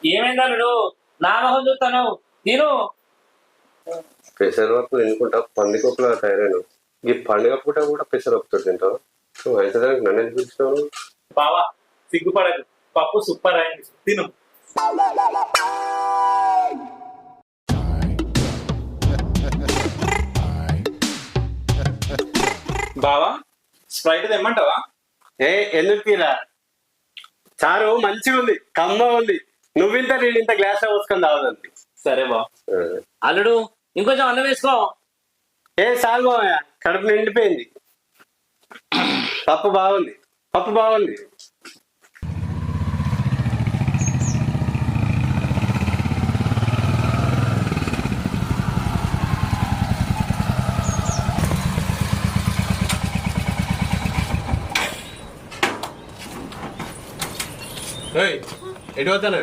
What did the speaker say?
ఏమైందల్లుడు నా మొహం చూస్తాను నేను పెసరపప్పు తినుకుంటా పందికొప్పులా తయారైన ఈ పండుగ పూట కూడా పెసరపప్పుతో తింటావు నువ్వు అయితే నన్ను ఎందుకు పిలిచినావు బావా సిగ్గుపడదు పప్పు సూపర్ అయింది తిను బావా స్ప్రైట్ తెమ్మంటావా ఏ ఎందుకు తీరా చారు మంచిగా ఉంది కమ్మ ఉంది నువ్వింత నేను ఇంత గ్లాస్ పోసుకొని తాగదండి సరే బా అల్లుడు ఇంకొంచెం అన్నం వేసుకో ఏ సాల్ బావయ్య కడుపు నిండిపోయింది పప్పు బాగుంది పప్పు బాగుంది ఎటు పోతాను